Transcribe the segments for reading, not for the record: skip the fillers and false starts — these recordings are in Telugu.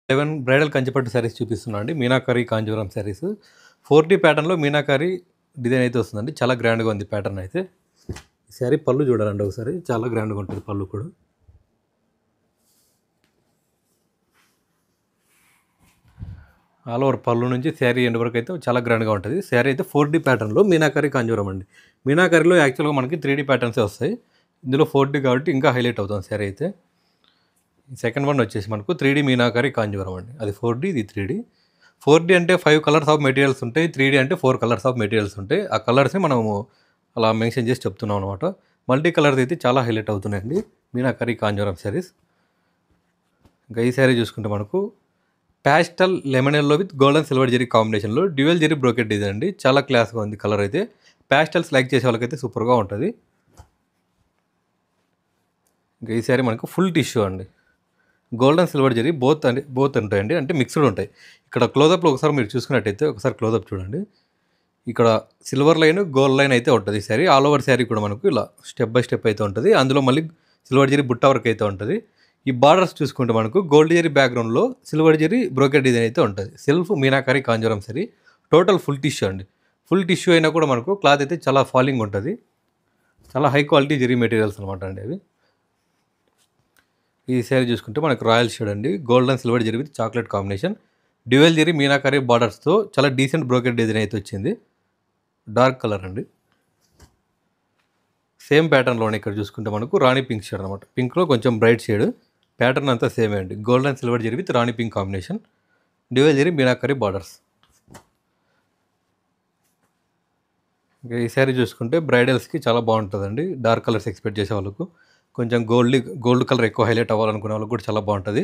11 బ్రైడల్ కంచిపట్టు శారీస్ చూపిస్తున్నా అండి. మీనాకరి కాంజీవరం శారీస్ 4D ప్యాటర్న్‌లో మీనాకరి డిజైన్ అయితే వస్తుందండి. చాలా గ్రాండ్‌గా ఉంది ప్యాటర్న్ అయితే. ఈ శారీ పళ్ళు చూడాలండి ఒకసారి. చాలా గ్రాండ్‌గా ఉంటుంది పళ్ళు కూడా. ఆల్ ఓవర్ పళ్ళు నుంచి శారీ ఎండ్ వరకు అయితే చాలా గ్రాండ్‌గా ఉంటుంది. శారీ అయితే 4D ప్యాటర్న్‌లో మీనాకరి కాంజీవరం అండి. మీనాకరిలో యాక్చువల్‌గా మనకి 3D ప్యాటర్న్సే వస్తాయి. ఇందులో 4D కాబట్టి ఇంకా హైలైట్ అవుతుంది శారీ అయితే. సెకండ్ వన్ వచ్చేసి మనకు 3D మీనాకరి కాంజీవరం అండి. అది 4D, ఇది 3D. 4D అంటే 5 కలర్స్ ఆఫ్ మెటీరియల్స్ ఉంటాయి. 3D అంటే 4 కలర్స్ ఆఫ్ మెటీరియల్స్ ఉంటాయి. ఆ కలర్స్ని మనము అలా మెన్షన్ చేసి చెప్తున్నాం అనమాట. మల్టీ కలర్స్ అయితే చాలా హైలైట్ అవుతున్నాయండి మీనాకరి కాంజీవరం శారీస్. ఇంకా ఈ శారీ చూసుకుంటే మనకు pastel lemon yellow with golden silver zari కాంబినేషన్లో డ్యూయల్ జెరీ బ్రోకెట్ డిజైన్ అండి. చాలా క్లాస్గా ఉంది కలర్ అయితే. ప్యాస్టల్స్ లైక్ చేసే వాళ్ళకైతే సూపర్గా ఉంటుంది. ఇంకా ఈ శారీ మనకు ఫుల్ టిష్యూ అండి. గోల్డెన్ సిల్వర్ జెరీ బోత్ ఉంటాయండి. అంటే మిక్స్డ్ ఉంటాయి. ఇక్కడ క్లోజప్లో ఒకసారి మీరు చూసుకున్నట్టయితే ఒకసారి క్లోజప్ చూడండి. ఇక్కడ సిల్వర్ లైన్, గోల్డ్ లైన్ అయితే ఉంటుంది ఈ శారీ. ఆల్ ఓవర్ శారీ కూడా మనకు ఇలా స్టెప్ బై స్టెప్ అయితే ఉంటుంది. అందులో మళ్ళీ సిల్వర్ జెరీ బుట్ట వరకు అయితే ఉంటుంది. ఈ బార్డర్స్ చూసుకుంటే మనకు గోల్డ్ జెరీ బ్యాక్గ్రౌండ్లో సిల్వర్ జెరీ బ్రోకెట్ డిజైన్ అయితే ఉంటుంది. Self meenakari Kanjeevaram sari. Total full tissue అండి. ఫుల్ టిష్యూ అయినా కూడా మనకు క్లాత్ అయితే చాలా ఫాలింగ్ ఉంటుంది. చాలా హై క్వాలిటీ జెరీ మెటీరియల్స్ అనమాట అండి అవి. ఈ శారీ చూసుకుంటే మనకు రాయల్ షేడ్ అండి. Golden silver zari with chocolate combination. Dual zari meenakari బార్డర్స్తో చాలా డీసెంట్ బ్రోకెట్ డిజైన్ అయితే వచ్చింది. డార్క్ కలర్ అండి. సేమ్ ప్యాటర్న్లోనే ఇక్కడ చూసుకుంటే మనకు రాణి పింక్ షేడ్ అనమాట. పింక్లో కొంచెం బ్రైట్ షేడ్. ప్యాటర్న్ అంతా సేమే అండి. Golden silver zari with Rani pink combination. Dual zari meenakari borders. ఇంకా ఈ శారీ చూసుకుంటే బ్రైడల్స్కి చాలా బాగుంటుందండి. డార్క్ కలర్స్ ఎక్స్పెక్ట్ చేసే వాళ్ళకు, కొంచెం గోల్డ్ కలర్ ఎక్కువ హైలైట్ అవ్వాలనుకునే వాళ్ళకి కూడా చాలా బాగుంటుంది.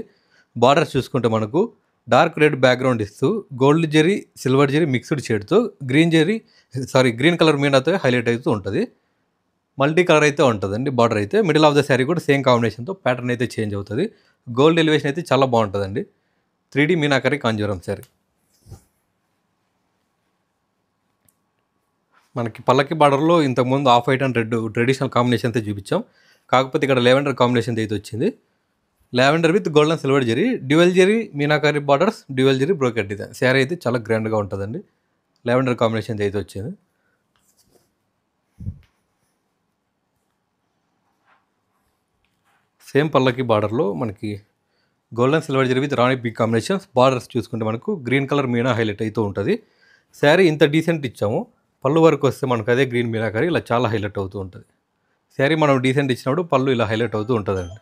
బార్డర్స్ చూసుకుంటే మనకు డార్క్ రెడ్ బ్యాక్గ్రౌండ్ ఇస్తూ gold zari, silver zari mixed షేడ్తో గ్రీన్ కలర్ మీనాతో హైలైట్ అవుతూ ఉంటుంది. మల్టీ కలర్ అయితే ఉంటుందండి బార్డర్ అయితే. మిడిల్ ఆఫ్ ద శారీ కూడా సేమ్ కాంబినేషన్తో ప్యాటర్న్ అయితే చేంజ్ అవుతుంది. గోల్డ్ ఎలివేషన్ అయితే చాలా బాగుంటుందండి. 3D మీనాకరి కాంజీవరం శారీ. మనకి పల్లకి బార్డర్లో ఇంతకుముందు off white and red traditional combination అయితే చూపించాం. కాకపోతే ఇక్కడ లెవెండర్ కాంబినేషన్ అయితే వచ్చింది. Lavender with golden silver zari, dual zari meenakari borders, dual zari brocade design. Saree అయితే చాలా గ్రాండ్గా ఉంటుందండి. లావెండర్ కాంబినేషన్ అయితే వచ్చింది. సేమ్ పల్లకి బార్డర్లో మనకి golden silver zari with Rani pink combinations. Borders చూసుకుంటే మనకు గ్రీన్ కలర్ మీనా హైలైట్ అవుతూ ఉంటుంది. శారీ ఇంత డీసెంట్ ఇచ్చాము. పళ్ళు వరకు వస్తే మనకు అదే గ్రీన్ మీనాకరి ఇలా చాలా హైలైట్ అవుతూ ఉంటుంది. శారీ మనం డీసెంట్ ఇచ్చినప్పుడు పళ్ళు ఇలా హైలైట్ అవుతూ ఉంటుందండి.